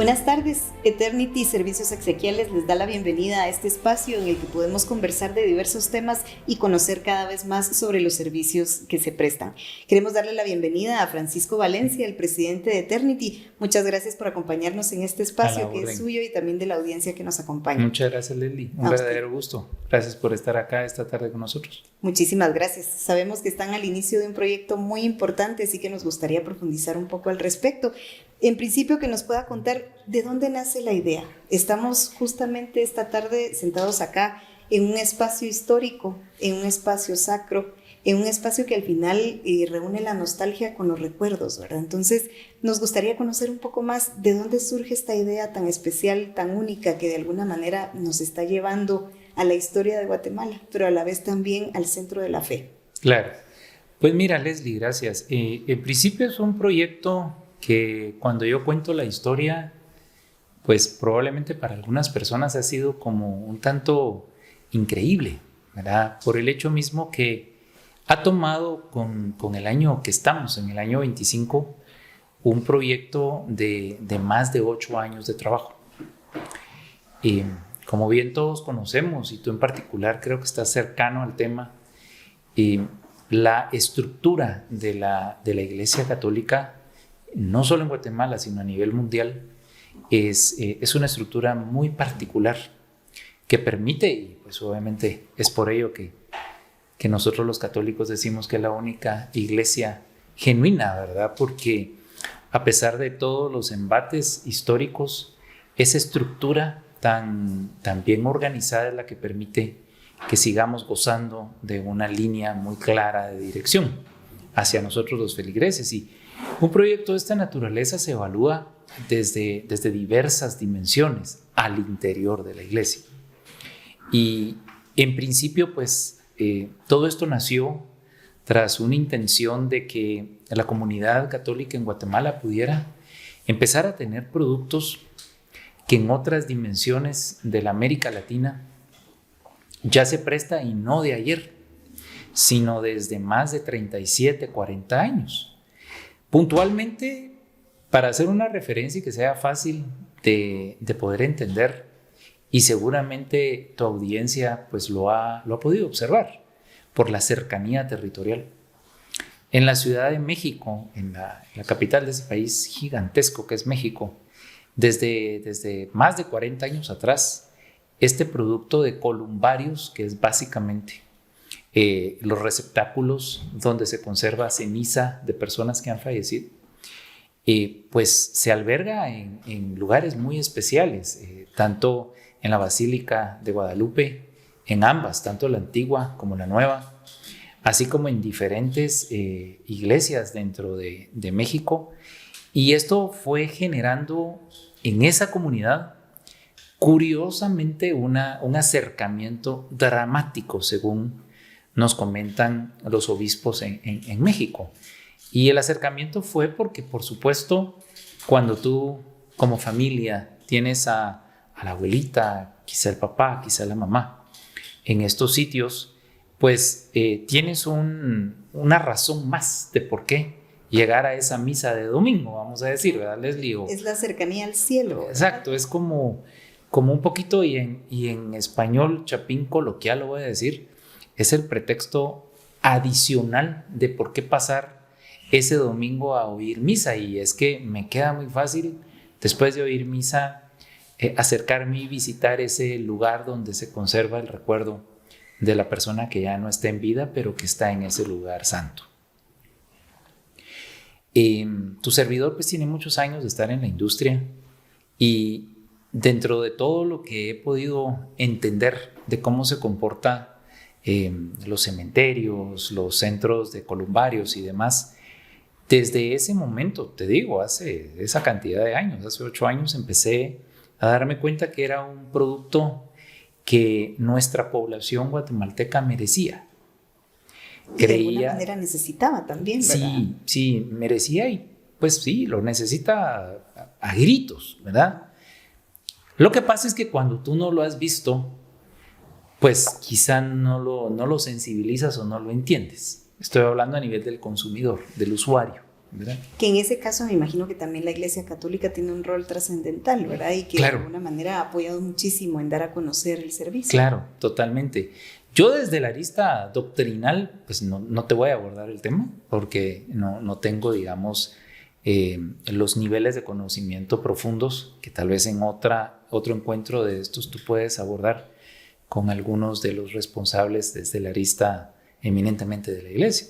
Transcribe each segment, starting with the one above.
Buenas tardes, Eternity Servicios Exequiales les da la bienvenida a este espacio en el que podemos conversar de diversos temas y conocer cada vez más sobre los servicios que se prestan. Queremos darle la bienvenida a Francisco Valencia, el presidente de Eternity. Muchas gracias por acompañarnos en este espacio que es suyo y también de la audiencia que nos acompaña. Muchas gracias, Leslie. Un verdadero gusto. Gracias por estar acá esta tarde con nosotros. Muchísimas gracias. Sabemos que están al inicio de un proyecto muy importante, así que nos gustaría profundizar un poco al respecto. En principio, que nos pueda contar de dónde nace la idea. Estamos justamente esta tarde sentados acá en un espacio histórico, en un espacio sacro, en un espacio que al final reúne la nostalgia con los recuerdos, ¿verdad? Entonces, nos gustaría conocer un poco más de dónde surge esta idea tan especial, tan única, que de alguna manera nos está llevando a la historia de Guatemala, pero a la vez también al centro de la fe. Claro. Pues mira, Leslie, gracias. En principio es un proyecto que cuando yo cuento la historia, pues probablemente para algunas personas ha sido como un tanto increíble, ¿verdad? Por el hecho mismo que ha tomado con el año que estamos, en el año 25, un proyecto de más de 8 años de trabajo. Como bien todos conocemos, y tú en particular creo que estás cercano al tema, la estructura de la Iglesia Católica, no solo en Guatemala, sino a nivel mundial, es una estructura muy particular que permite, y pues obviamente es por ello que nosotros los católicos decimos que es la única iglesia genuina, ¿verdad? Porque a pesar de todos los embates históricos, esa estructura tan bien organizada es la que permite que sigamos gozando de una línea muy clara de dirección hacia nosotros los feligreses. Y un proyecto de esta naturaleza se evalúa desde diversas dimensiones al interior de la iglesia. Y en principio, pues, todo esto nació tras una intención de que la comunidad católica en Guatemala pudiera empezar a tener productos que en otras dimensiones de la América Latina ya se presta, y no de ayer, sino desde más de 37, 40 años. Puntualmente, para hacer una referencia y que sea fácil de poder entender, y seguramente tu audiencia pues lo ha podido observar por la cercanía territorial. En la Ciudad de México, en la capital de ese país gigantesco que es México, desde más de 40 años atrás, este producto de columbarios, que es básicamente los receptáculos donde se conserva ceniza de personas que han fallecido, pues se alberga en lugares muy especiales, tanto en la Basílica de Guadalupe, en ambas, tanto la antigua como la nueva, así como en diferentes iglesias dentro de México. Y esto fue generando en esa comunidad, curiosamente, un acercamiento dramático, según nos comentan los obispos en México. Y el acercamiento fue porque, por supuesto, cuando tú como familia tienes a la abuelita, quizá el papá, quizá la mamá, en estos sitios, pues tienes una razón más de por qué llegar a esa misa de domingo, vamos a decir, ¿verdad, Leslie? Es la cercanía al cielo, ¿verdad? Exacto, es como un poquito, y en español chapín coloquial lo voy a decir, es el pretexto adicional de por qué pasar ese domingo a oír misa. Y es que me queda muy fácil, después de oír misa, acercarme y visitar ese lugar donde se conserva el recuerdo de la persona que ya no está en vida, pero que está en ese lugar santo. Tu servidor pues tiene muchos años de estar en la industria, y dentro de todo lo que he podido entender de cómo se comporta los cementerios, los centros de columbarios y demás, desde ese momento, te digo, hace esa cantidad de años, hace 8 años, empecé a darme cuenta que era un producto que nuestra población guatemalteca merecía. Y de alguna manera necesitaba también, ¿verdad? Sí, merecía, y pues sí, lo necesita a gritos, ¿verdad? Lo que pasa es que cuando tú no lo has visto, pues quizá no lo sensibilizas o no lo entiendes. Estoy hablando a nivel del consumidor, del usuario. ¿verdad? Que en ese caso me imagino que también la Iglesia Católica tiene un rol trascendental, ¿verdad? Y que claro, de alguna manera ha apoyado muchísimo en dar a conocer el servicio. Claro, totalmente. Yo desde la arista doctrinal, pues no te voy a abordar el tema porque no tengo, digamos, los niveles de conocimiento profundos que tal vez en otro encuentro de estos tú puedes abordar con algunos de los responsables desde la arista eminentemente de la iglesia.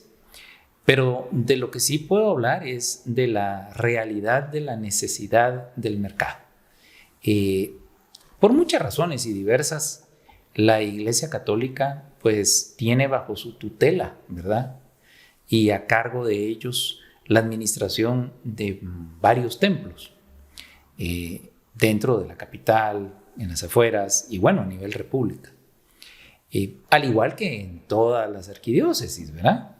Pero de lo que sí puedo hablar es de la realidad de la necesidad del mercado. Por muchas razones y diversas, la Iglesia Católica pues tiene bajo su tutela, ¿verdad? Y a cargo de ellos la administración de varios templos dentro de la capital, en las afueras y bueno, a nivel república. Al igual que en todas las arquidiócesis, ¿verdad?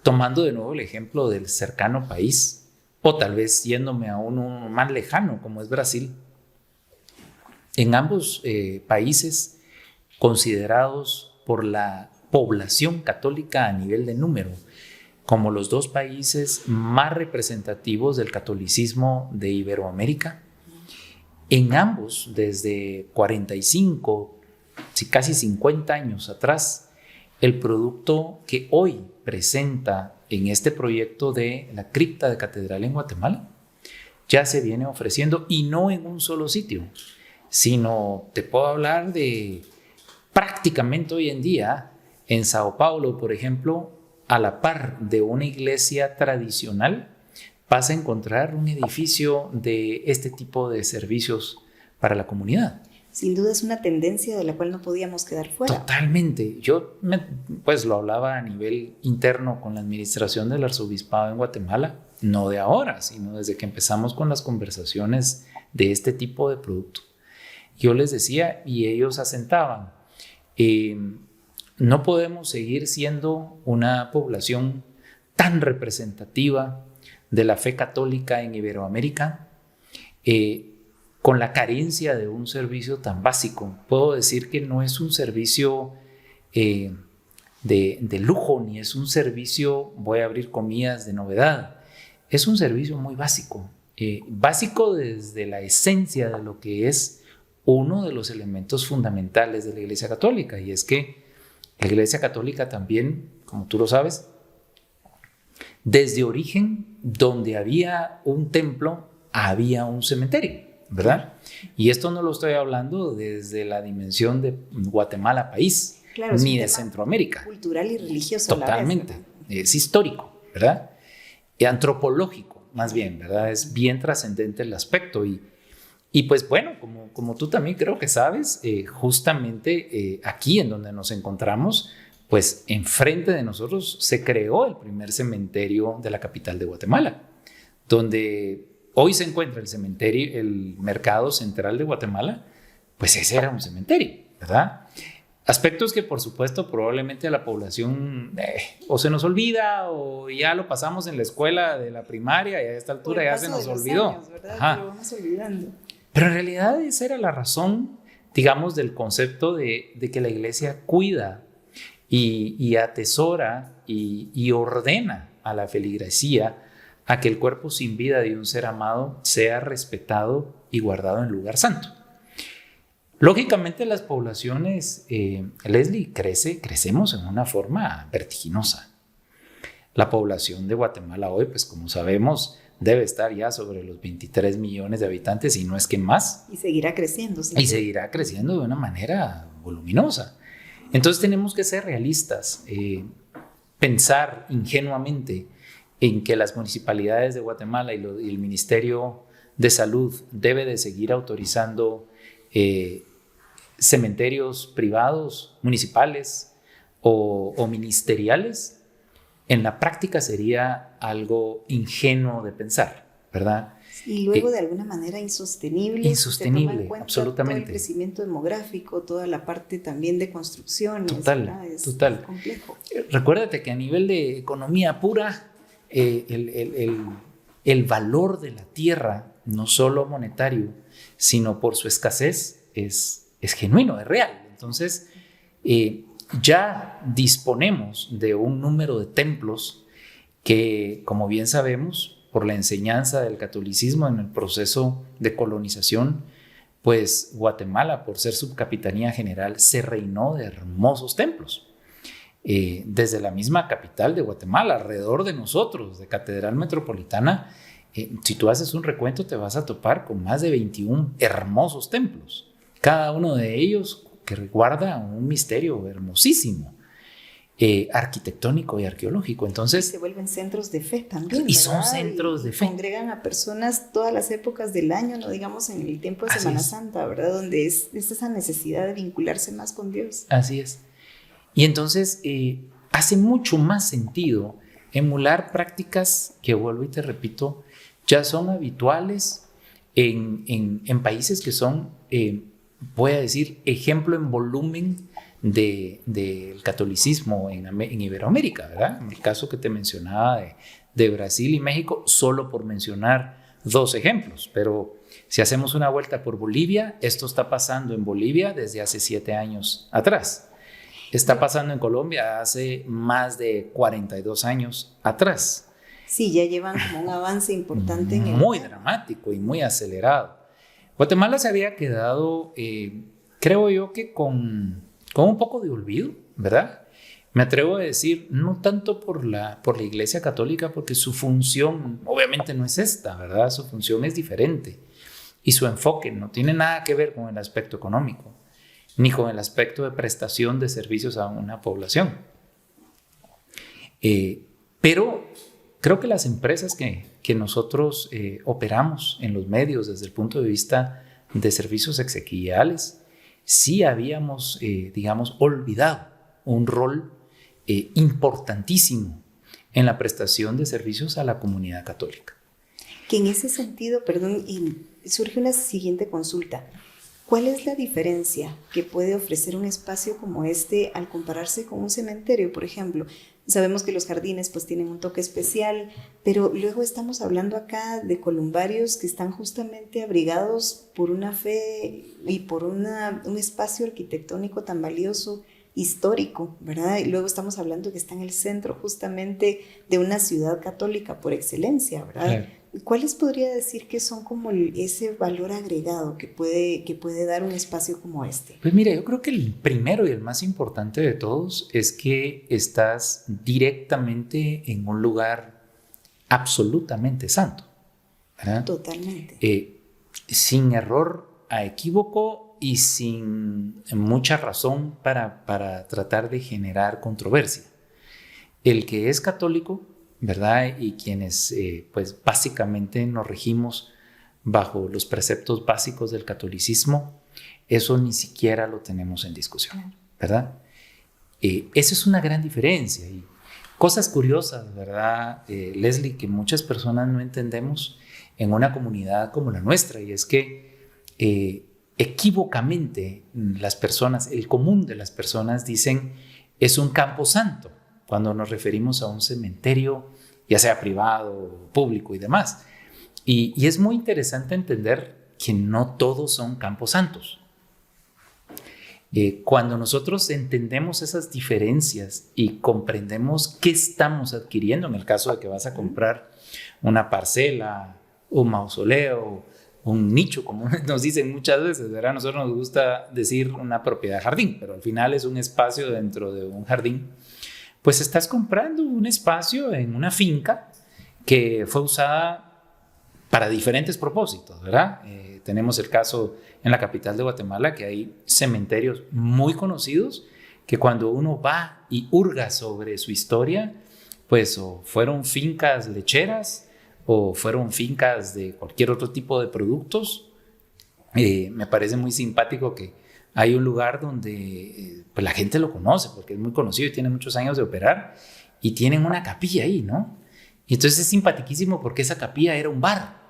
Tomando de nuevo el ejemplo del cercano país, o tal vez yéndome a uno más lejano como es Brasil, en ambos países considerados por la población católica a nivel de número como los dos países más representativos del catolicismo de Iberoamérica, en ambos desde 45, casi 50 años atrás, el producto que hoy presenta en este proyecto de la cripta de catedral en Guatemala ya se viene ofreciendo y no en un solo sitio, sino te puedo hablar de prácticamente hoy en día en Sao Paulo, por ejemplo, a la par de una iglesia tradicional, vas a encontrar un edificio de este tipo de servicios para la comunidad. Sin duda es una tendencia de la cual no podíamos quedar fuera. Totalmente. Yo pues lo hablaba a nivel interno con la administración del arzobispado en Guatemala, no de ahora, sino desde que empezamos con las conversaciones de este tipo de producto. Yo les decía y ellos asentaban, no podemos seguir siendo una población tan representativa de la fe católica en Iberoamérica con la carencia de un servicio tan básico. Puedo decir que no es un servicio de lujo, ni es un servicio, voy a abrir comillas, de novedad. Es un servicio muy básico, básico desde la esencia de lo que es uno de los elementos fundamentales de la Iglesia Católica, y es que la Iglesia Católica también, como tú lo sabes, desde origen, donde había un templo, había un cementerio, ¿verdad? Y esto no lo estoy hablando desde la dimensión de Guatemala país, claro, ni de Centroamérica. Cultural y religioso. Totalmente. A la vez, es histórico, ¿verdad? Y antropológico, más bien, ¿verdad? Es bien trascendente el aspecto. Y pues bueno, como tú también creo que sabes, justamente aquí en donde nos encontramos, pues enfrente de nosotros se creó el primer cementerio de la capital de Guatemala, donde hoy se encuentra el cementerio, el mercado central de Guatemala, pues ese era un cementerio, ¿verdad? Aspectos que por supuesto probablemente a la población o se nos olvida o ya lo pasamos en la escuela de la primaria y a esta altura ya se nos olvidó. Años, ¿verdad? Lo vamos olvidando. Pero en realidad esa era la razón, digamos, del concepto de que la iglesia cuida y atesora y ordena a la feligresía a que el cuerpo sin vida de un ser amado sea respetado y guardado en lugar santo. Lógicamente las poblaciones, Leslie, crecemos en una forma vertiginosa. La población de Guatemala hoy, pues como sabemos, debe estar ya sobre los 23 millones de habitantes y no es que más. Y seguirá creciendo. ¿Sí? Y seguirá creciendo de una manera voluminosa. Entonces tenemos que ser realistas, pensar ingenuamente en que las municipalidades de Guatemala y el Ministerio de Salud debe de seguir autorizando cementerios privados, municipales o ministeriales. En la práctica sería algo ingenuo de pensar, ¿verdad? Y luego de alguna manera insostenible. Insostenible, se toma en cuenta absolutamente. Todo el crecimiento demográfico, toda la parte también de construcciones. Total. Es complejo. Recuérdate que a nivel de economía pura, el valor de la tierra, no solo monetario, sino por su escasez, es genuino, es real. Entonces, ya disponemos de un número de templos que, como bien sabemos, por la enseñanza del catolicismo en el proceso de colonización, pues Guatemala, por ser subcapitanía general, se reinó de hermosos templos. Desde la misma capital de Guatemala, alrededor de nosotros, de Catedral Metropolitana, si tú haces un recuento te vas a topar con más de 21 hermosos templos, cada uno de ellos que guarda un misterio hermosísimo, arquitectónico y arqueológico. Entonces, y se vuelven centros de fe también, y ¿verdad? son centros de fe. Congregan a personas todas las épocas del año, no digamos en el tiempo de Semana Santa, ¿verdad? Donde es esa necesidad de vincularse más con Dios. Así es. Y entonces hace mucho más sentido emular prácticas que, vuelvo y te repito, ya son habituales en países que son, voy a decir, ejemplo en volumen del catolicismo en Iberoamérica, ¿verdad? En el caso que te mencionaba de Brasil y México, solo por mencionar 2 ejemplos, pero si hacemos una vuelta por Bolivia, esto está pasando en Bolivia desde hace 7 años atrás. Está pasando en Colombia hace más de 42 años atrás. Sí, ya llevan como un avance importante. Muy dramático y muy acelerado. Guatemala se había quedado, creo yo que con un poco de olvido, ¿verdad? Me atrevo a decir, no tanto por la Iglesia Católica, porque su función obviamente no es esta, ¿verdad? Su función es diferente y su enfoque no tiene nada que ver con el aspecto económico, ni con el aspecto de prestación de servicios a una población. Pero creo que las empresas que nosotros operamos en los medios desde el punto de vista de servicios exequiales, sí habíamos, digamos, olvidado un rol importantísimo en la prestación de servicios a la comunidad católica. Que en ese sentido, perdón, y surge una siguiente consulta. ¿Cuál es la diferencia que puede ofrecer un espacio como este al compararse con un cementerio, por ejemplo? Sabemos que los jardines pues tienen un toque especial, pero luego estamos hablando acá de columbarios que están justamente abrigados por una fe y por un espacio arquitectónico tan valioso, histórico, ¿verdad? Y luego estamos hablando que está en el centro justamente de una ciudad católica por excelencia, ¿verdad? Claro. ¿Cuáles podría decir que son como ese valor agregado que puede dar un espacio como este? Pues mira, yo creo que el primero y el más importante de todos es que estás directamente en un lugar absolutamente santo, ¿verdad? Totalmente. Sin error a equívoco y sin mucha razón para tratar de generar controversia. El que es católico, ¿verdad? Y quienes pues básicamente nos regimos bajo los preceptos básicos del catolicismo, eso ni siquiera lo tenemos en discusión, ¿verdad? Esa es una gran diferencia. Y cosas curiosas, ¿verdad, Leslie, que muchas personas no entendemos en una comunidad como la nuestra, y es que equívocamente las personas, el común de las personas dicen es un camposanto cuando nos referimos a un cementerio, ya sea privado, público y demás. Y es muy interesante entender que no todos son camposantos. Cuando nosotros entendemos esas diferencias y comprendemos qué estamos adquiriendo, en el caso de que vas a comprar una parcela, un mausoleo, un nicho, como nos dicen muchas veces, ¿verdad? A nosotros nos gusta decir una propiedad jardín, pero al final es un espacio dentro de un jardín. Pues estás comprando un espacio en una finca que fue usada para diferentes propósitos, ¿verdad? Tenemos el caso en la capital de Guatemala que hay cementerios muy conocidos que cuando uno va y hurga sobre su historia, pues o fueron fincas lecheras o fueron fincas de cualquier otro tipo de productos. Me parece muy simpático que hay un lugar donde pues la gente lo conoce porque es muy conocido y tiene muchos años de operar y tienen una capilla ahí, ¿no? Y entonces es simpaticísimo porque esa capilla era un bar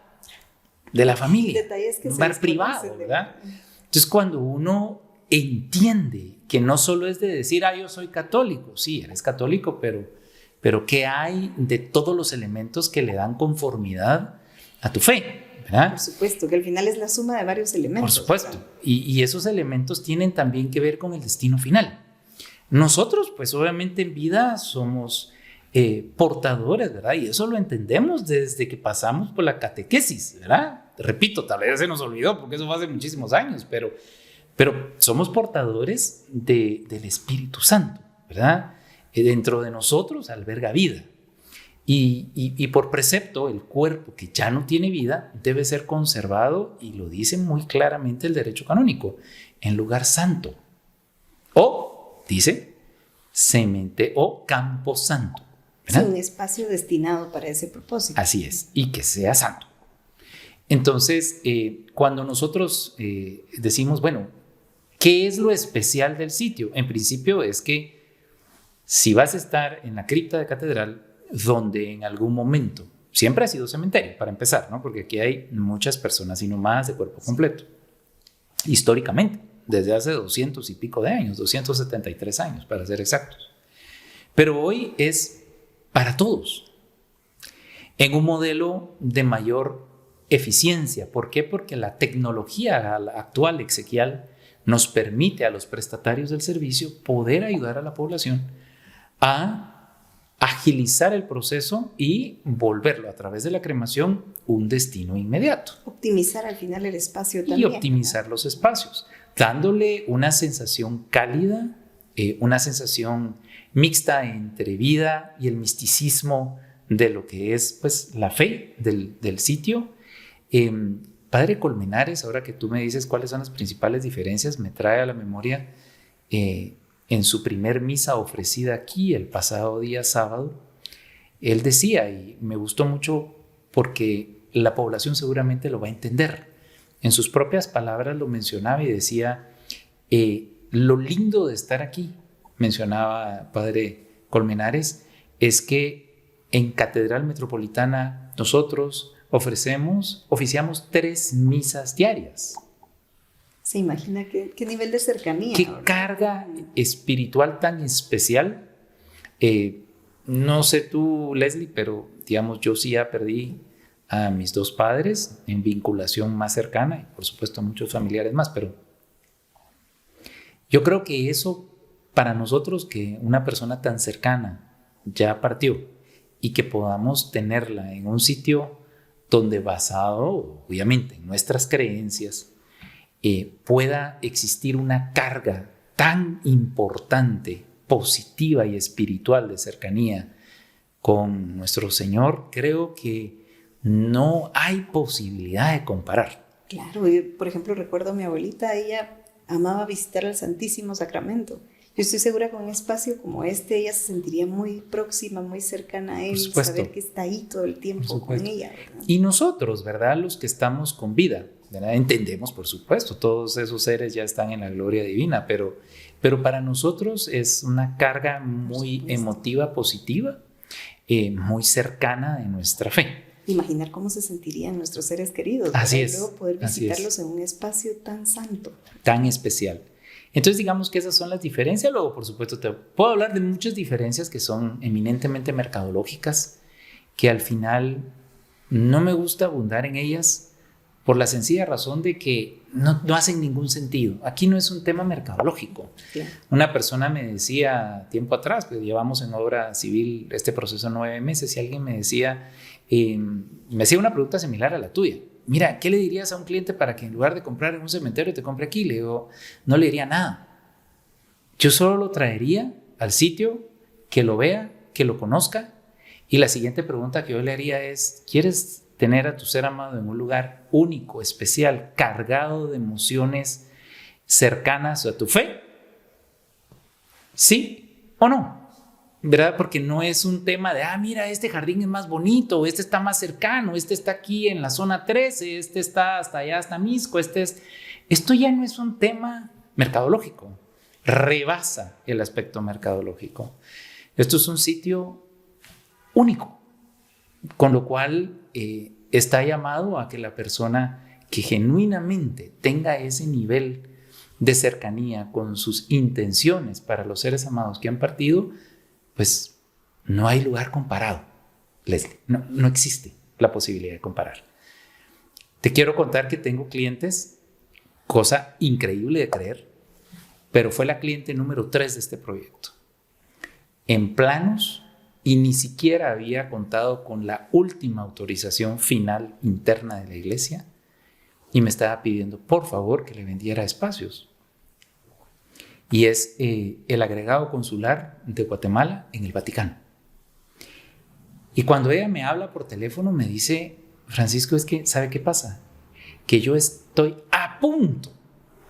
de la familia, Detalles que un bar privado, ¿verdad? Entonces cuando uno entiende que no solo es de decir, yo soy católico, sí, eres católico, pero ¿qué hay de todos los elementos que le dan conformidad a tu fe? ¿verdad? Por supuesto, que al final es la suma de varios elementos. Por supuesto, y esos elementos tienen también que ver con el destino final. Nosotros, pues obviamente en vida somos portadores, ¿verdad? Y eso lo entendemos desde que pasamos por la catequesis, ¿verdad? Repito, tal vez se nos olvidó porque eso fue hace muchísimos años, pero somos portadores del Espíritu Santo, ¿verdad? Dentro de nosotros alberga vida. Y por precepto, el cuerpo que ya no tiene vida debe ser conservado, y lo dice muy claramente el derecho canónico, en lugar santo. O, dice, semente o campo santo. Sí, un espacio destinado para ese propósito. Así es, y que sea santo. Entonces, cuando nosotros decimos, bueno, ¿qué es lo especial del sitio? En principio es que si vas a estar en la cripta de catedral, donde en algún momento, siempre ha sido cementerio, para empezar, ¿no? Porque aquí hay muchas personas inhumadas de cuerpo completo, históricamente, desde hace 200 y pico de años, 273 años, para ser exactos. Pero hoy es para todos, en un modelo de mayor eficiencia. ¿Por qué? Porque la tecnología actual exequial nos permite a los prestatarios del servicio poder ayudar a la población a agilizar el proceso y volverlo a través de la cremación un destino inmediato. Optimizar al final el espacio también. Y optimizar los espacios, dándole una sensación cálida, una sensación mixta entre vida y el misticismo de lo que es, pues, la fe del sitio. Padre Colmenares, ahora que tú me dices cuáles son las principales diferencias, me trae a la memoria en su primer misa ofrecida aquí el pasado día sábado, él decía, y me gustó mucho porque la población seguramente lo va a entender, en sus propias palabras lo mencionaba y decía, lo lindo de estar aquí, mencionaba Padre Colmenares, es que en Catedral Metropolitana nosotros oficiamos 3 misas diarias. Se imagina qué nivel de cercanía. Qué carga espiritual tan especial. No sé tú, Leslie, pero digamos, yo sí ya perdí a mis 2 padres en vinculación más cercana y por supuesto a muchos familiares más, pero yo creo que eso para nosotros, que una persona tan cercana ya partió y que podamos tenerla en un sitio donde, basado obviamente en nuestras creencias, pueda existir una carga tan importante, positiva y espiritual de cercanía con nuestro Señor, creo que no hay posibilidad de comparar. Claro, yo, por ejemplo, recuerdo a mi abuelita, ella amaba visitar el Santísimo Sacramento. Yo estoy segura que en un espacio como este ella se sentiría muy próxima, muy cercana a él, saber que está ahí todo el tiempo con ella, ¿verdad? Y nosotros, ¿verdad? Los que estamos con vida, ¿verdad? Entendemos, por supuesto, todos esos seres ya están en la gloria divina, pero para nosotros es una carga muy emotiva, positiva, muy cercana de nuestra fe. Imaginar cómo se sentirían nuestros seres queridos, ¿verdad? Así es. Y luego poder visitarlos en un espacio tan santo, tan especial. Entonces, digamos que esas son las diferencias. Luego, por supuesto, te puedo hablar de muchas diferencias que son eminentemente mercadológicas, que al final no me gusta abundar en ellas por la sencilla razón de que no hacen ningún sentido. Aquí no es un tema mercadológico. Claro. Una persona me decía tiempo atrás, pues llevamos en obra civil este proceso 9 meses, y alguien me decía, me hacía una pregunta similar a la tuya. Mira, ¿qué le dirías a un cliente para que en lugar de comprar en un cementerio te compre aquí? Le digo, no le diría nada. Yo solo lo traería al sitio, que lo vea, que lo conozca. Y la siguiente pregunta que yo le haría es, ¿quieres tener a tu ser amado en un lugar único, especial, cargado de emociones cercanas a tu fe? ¿Sí o no? ¿Verdad? Porque no es un tema de, mira, este jardín es más bonito, este está más cercano, este está aquí en la zona 13, este está hasta allá, hasta Misco, Esto ya no es un tema mercadológico, rebasa el aspecto mercadológico. Esto es un sitio único, con lo cual está llamado a que la persona que genuinamente tenga ese nivel de cercanía con sus intenciones para los seres amados que han partido, pues no hay lugar comparado, Leslie. No existe la posibilidad de comparar. Te quiero contar que tengo clientes, cosa increíble de creer, pero fue la cliente número 3 de este proyecto. En planos y ni siquiera había contado con la última autorización final interna de la iglesia y me estaba pidiendo por favor que le vendiera espacios. Y es el agregado consular de Guatemala en el Vaticano. Y cuando ella me habla por teléfono me dice, Francisco, es que ¿sabe qué pasa? Que yo estoy a punto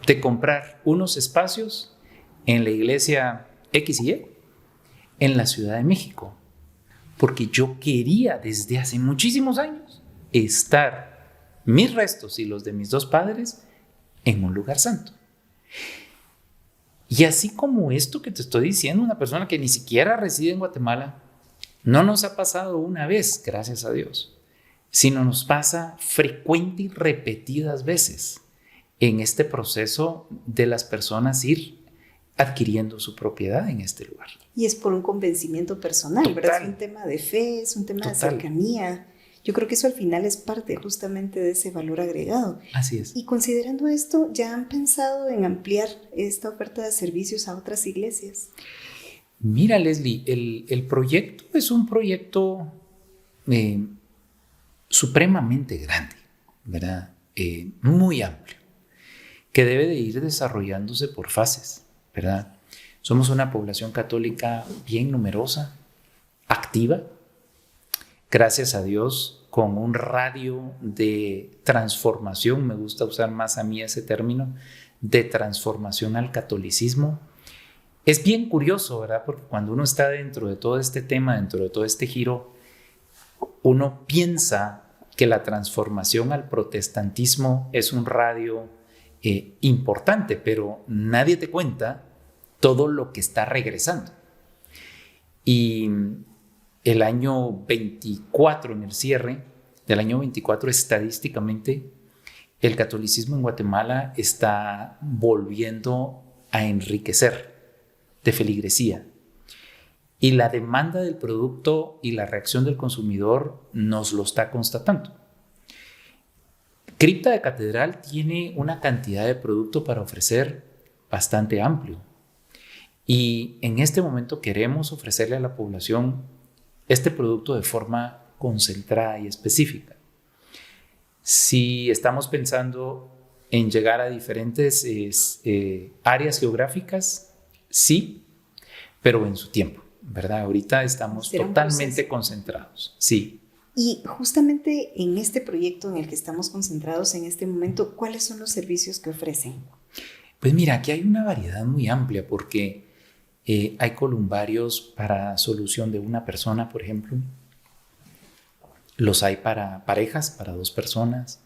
de comprar unos espacios en la iglesia X y Y en la Ciudad de México, porque yo quería desde hace muchísimos años estar mis restos y los de mis dos padres en un lugar santo. Y así como esto que te estoy diciendo, una persona que ni siquiera reside en Guatemala, no nos ha pasado una vez, gracias a Dios, sino nos pasa frecuente y repetidas veces en este proceso de las personas ir adquiriendo su propiedad en este lugar. Y es por un convencimiento personal, Total. ¿verdad? Es un tema de fe, es un tema Total. de cercanía. Yo creo que eso al final es parte justamente de ese valor agregado. Así es. Y considerando esto, ¿ya han pensado en ampliar esta oferta de servicios a otras iglesias? Mira, Leslie, el proyecto es un proyecto supremamente grande, ¿verdad? Muy amplio, que debe de ir desarrollándose por fases, ¿verdad? Somos una población católica bien numerosa, activa, gracias a Dios, con un radio de transformación, me gusta usar más a mí ese término, de transformación al catolicismo. Es bien curioso, ¿verdad? Porque cuando uno está dentro de todo este tema, dentro de todo este giro, uno piensa que la transformación al protestantismo es un radio importante, pero nadie te cuenta todo lo que está regresando. Y el año 24, en el cierre del año 24, estadísticamente, el catolicismo en Guatemala está volviendo a enriquecer de feligresía. Y la demanda del producto y la reacción del consumidor nos lo está constatando. Cripta de Catedral tiene una cantidad de producto para ofrecer bastante amplio. Y en este momento queremos ofrecerle a la población este producto de forma concentrada y específica. Si estamos pensando en llegar a diferentes áreas geográficas, sí, pero en su tiempo, ¿verdad? Ahorita estamos totalmente concentrados, sí. Y justamente en este proyecto en el que estamos concentrados en este momento, ¿cuáles son los servicios que ofrecen? Pues mira, aquí hay una variedad muy amplia porque hay columbarios para solución de una persona, por ejemplo. Los hay para parejas, para 2 personas,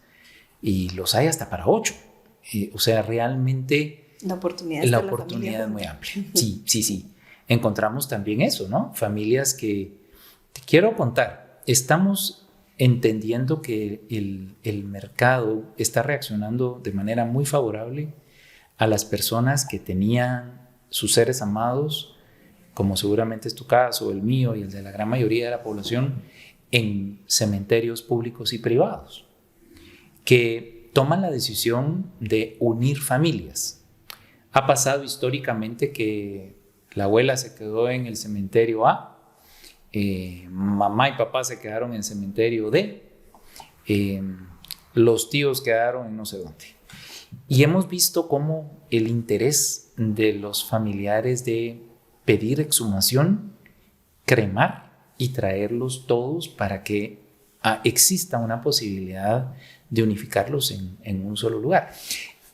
y los hay hasta para 8. O sea, realmente la oportunidad es muy amplia. Sí, sí, sí. Encontramos también eso, ¿no? Familias que, te quiero contar, estamos entendiendo que el mercado está reaccionando de manera muy favorable a las personas que tenían sus seres amados, como seguramente es tu caso, el mío y el de la gran mayoría de la población, en cementerios públicos y privados, que toman la decisión de unir familias. Ha pasado históricamente que la abuela se quedó en el cementerio A, mamá y papá se quedaron en el cementerio D, los tíos quedaron en no sé dónde. Y hemos visto cómo el interés de los familiares de pedir exhumación, cremar y traerlos todos para que exista una posibilidad de unificarlos en un solo lugar.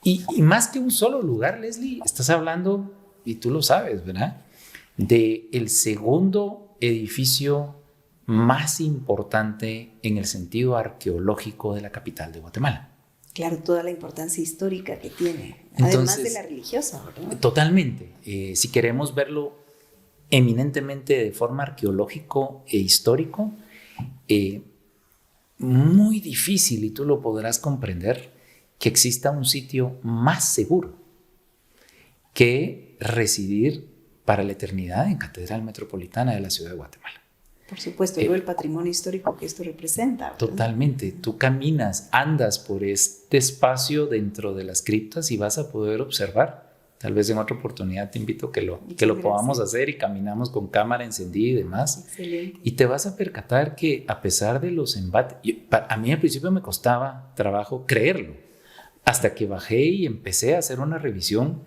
Y más que un solo lugar, Leslie, estás hablando, y tú lo sabes, ¿verdad?, de el segundo edificio más importante en el sentido arqueológico de la capital de Guatemala. Claro, toda la importancia histórica que tiene, Entonces, además de la religiosa, ¿verdad? Totalmente. Si queremos verlo eminentemente de forma arqueológico e histórico, muy difícil, y tú lo podrás comprender, que exista un sitio más seguro que residir para la eternidad en Catedral Metropolitana de la Ciudad de Guatemala. Por supuesto, el patrimonio histórico que esto representa, ¿verdad? Totalmente. Tú caminas, andas por este espacio dentro de las criptas y vas a poder observar Tal vez en otra oportunidad te invito que lo Muchas podamos gracias. hacer y caminamos con cámara encendida y demás. Excelente. Y te vas a percatar que a pesar de los embates, a mí al principio me costaba trabajo creerlo, hasta que bajé y empecé a hacer una revisión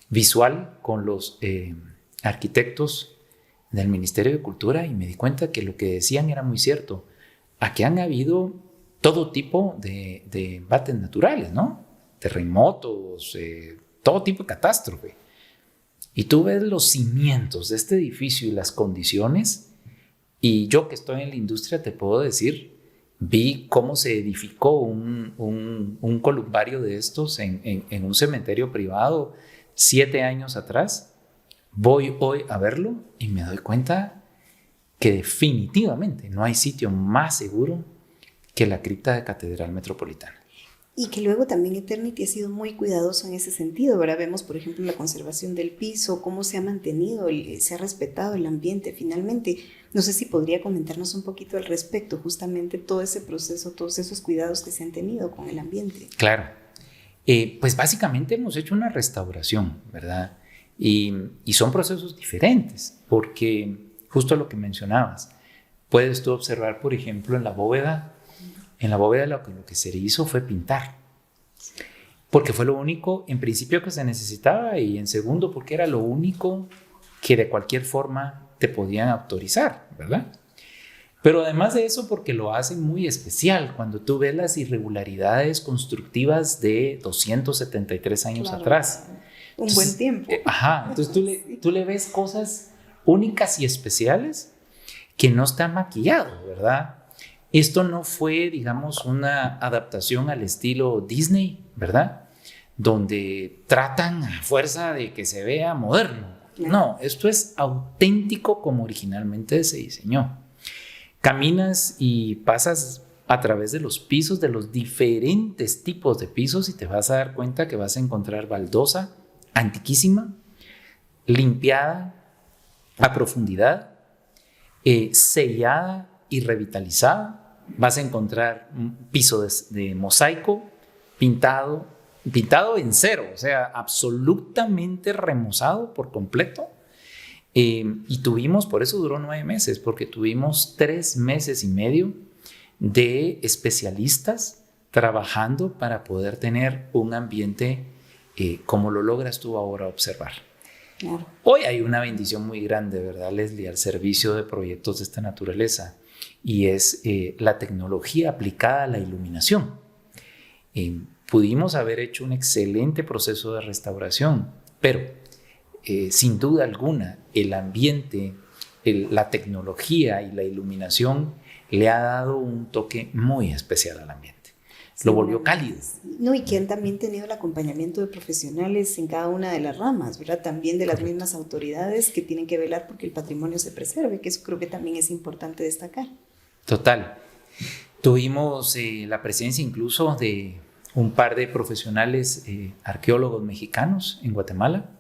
visual con los arquitectos del Ministerio de Cultura y me di cuenta que lo que decían era muy cierto. Aquí han habido todo tipo de embates naturales, ¿no? Terremotos, todo tipo de catástrofe. Y tú ves los cimientos de este edificio y las condiciones, y yo que estoy en la industria te puedo decir, vi cómo se edificó un columbario de estos en un cementerio privado 7 años atrás. Voy hoy a verlo y me doy cuenta que definitivamente no hay sitio más seguro que la cripta de Catedral Metropolitana. Y que luego también Eternity ha sido muy cuidadoso en ese sentido, ¿verdad? Vemos, por ejemplo, la conservación del piso, cómo se ha mantenido, se ha respetado el ambiente finalmente. No sé si podría comentarnos un poquito al respecto, justamente todo ese proceso, todos esos cuidados que se han tenido con el ambiente. Claro. Pues básicamente hemos hecho una restauración, ¿verdad? Y son procesos diferentes, porque justo lo que mencionabas, puedes tú observar, por ejemplo, en la bóveda lo que se hizo fue pintar, porque fue lo único, en principio, que se necesitaba, y en segundo, porque era lo único que de cualquier forma te podían autorizar, ¿verdad? Pero además de eso, porque lo hacen muy especial, cuando tú ves las irregularidades constructivas de 273 años Claro, atrás. Un buen tiempo. Entonces tú le ves cosas únicas y especiales que no está maquillado, ¿verdad? Esto no fue, digamos, una adaptación al estilo Disney, ¿verdad? Donde tratan a fuerza de que se vea moderno. No, esto es auténtico como originalmente se diseñó. Caminas y pasas a través de los pisos, de los diferentes tipos de pisos, y te vas a dar cuenta que vas a encontrar baldosa antiquísima, limpiada a profundidad, sellada y revitalizada. Vas a encontrar un piso de mosaico pintado en cero, o sea, absolutamente remozado por completo. Y tuvimos, por eso duró 9 meses, porque tuvimos 3 meses y medio de especialistas trabajando para poder tener un ambiente como lo logras tú ahora observar. Claro. Hoy hay una bendición muy grande, ¿verdad, Leslie?, al servicio de proyectos de esta naturaleza, y es la tecnología aplicada a la iluminación. Pudimos haber hecho un excelente proceso de restauración, pero sin duda alguna el ambiente, la tecnología y la iluminación le ha dado un toque muy especial al ambiente. Lo volvió cálido. No, y que han también tenido el acompañamiento de profesionales en cada una de las ramas, ¿verdad? También de las mismas autoridades que tienen que velar porque el patrimonio se preserve, que eso creo que también es importante destacar. Total. Tuvimos la presencia incluso de un par de profesionales arqueólogos mexicanos en Guatemala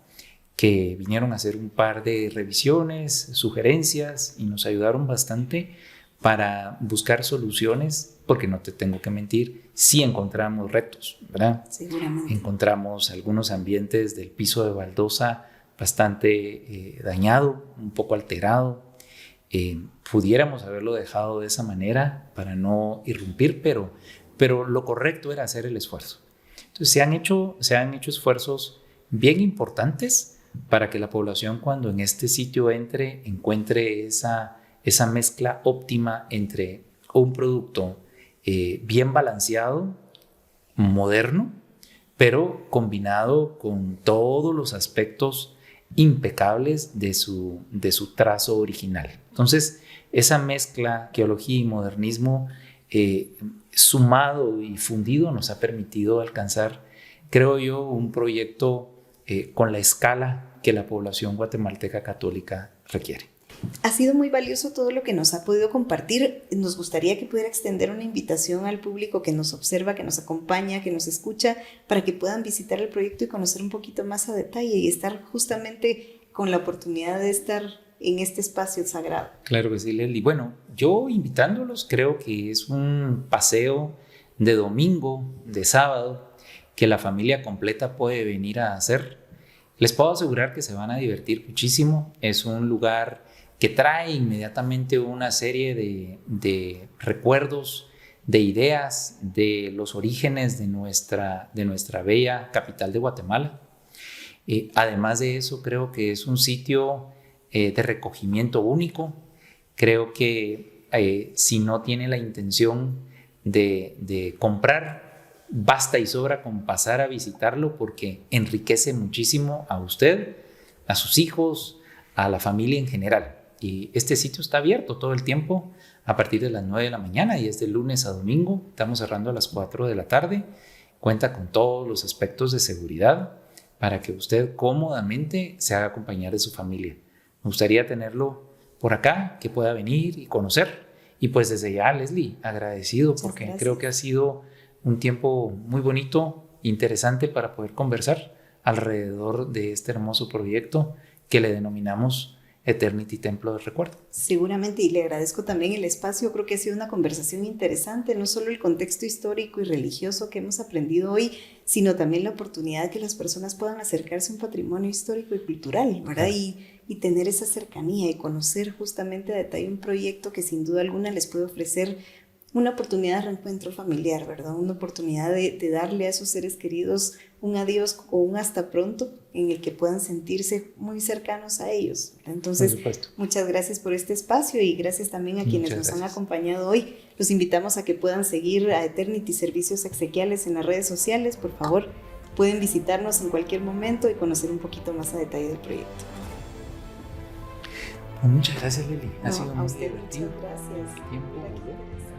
que vinieron a hacer un par de revisiones, sugerencias, y nos ayudaron bastante para buscar soluciones, porque no te tengo que mentir, sí encontramos retos, ¿verdad? Seguramente. Encontramos algunos ambientes del piso de baldosa bastante dañado, un poco alterado. Pudiéramos haberlo dejado de esa manera para no irrumpir, pero lo correcto era hacer el esfuerzo. Entonces se han hecho esfuerzos bien importantes para que la población, cuando en este sitio encuentre esa mezcla óptima entre un producto bien balanceado, moderno, pero combinado con todos los aspectos impecables de su trazo original. Entonces, esa mezcla, arqueología y modernismo, sumado y fundido, nos ha permitido alcanzar, creo yo, un proyecto con la escala que la población guatemalteca católica requiere. Ha sido muy valioso todo lo que nos ha podido compartir. Nos gustaría que pudiera extender una invitación al público que nos observa, que nos acompaña, que nos escucha, para que puedan visitar el proyecto y conocer un poquito más a detalle y estar justamente con la oportunidad de estar en este espacio sagrado. Claro que sí, Leslie. Bueno, yo invitándolos, creo que es un paseo de domingo, de sábado, que la familia completa puede venir a hacer. Les puedo asegurar que se van a divertir muchísimo. Es un lugar que trae inmediatamente una serie de recuerdos, de ideas, de los orígenes de nuestra bella capital de Guatemala. Además de eso, creo que es un sitio de recogimiento único. Creo que si no tiene la intención de comprar, basta y sobra con pasar a visitarlo porque enriquece muchísimo a usted, a sus hijos, a la familia en general. Y este sitio está abierto todo el tiempo a partir de las 9 de la mañana y es de lunes a domingo. Estamos cerrando a las 4 de la tarde. Cuenta con todos los aspectos de seguridad para que usted cómodamente se haga acompañar de su familia. Me gustaría tenerlo por acá, que pueda venir y conocer. Y pues desde ya, Leslie, agradecido porque creo que ha sido un tiempo muy bonito, interesante para poder conversar alrededor de este hermoso proyecto que le denominamos Eternity Templo del Recuerdo. Seguramente, y le agradezco también el espacio. Creo que ha sido una conversación interesante, no solo el contexto histórico y religioso que hemos aprendido hoy, sino también la oportunidad de que las personas puedan acercarse a un patrimonio histórico y cultural, ¿verdad? Y tener esa cercanía y conocer justamente a detalle un proyecto que sin duda alguna les puede ofrecer una oportunidad de reencuentro familiar, ¿verdad? Una oportunidad de darle a esos seres queridos un adiós o un hasta pronto en el que puedan sentirse muy cercanos a ellos, ¿verdad? Entonces, muchas gracias por este espacio y gracias también a quienes nos han acompañado hoy. Los invitamos a que puedan seguir a Eternity Servicios Exequiales en las redes sociales. Por favor, pueden visitarnos en cualquier momento y conocer un poquito más a detalle del proyecto. Muchas gracias, Lili. Ha sido a muy usted divertido. muchas gracias.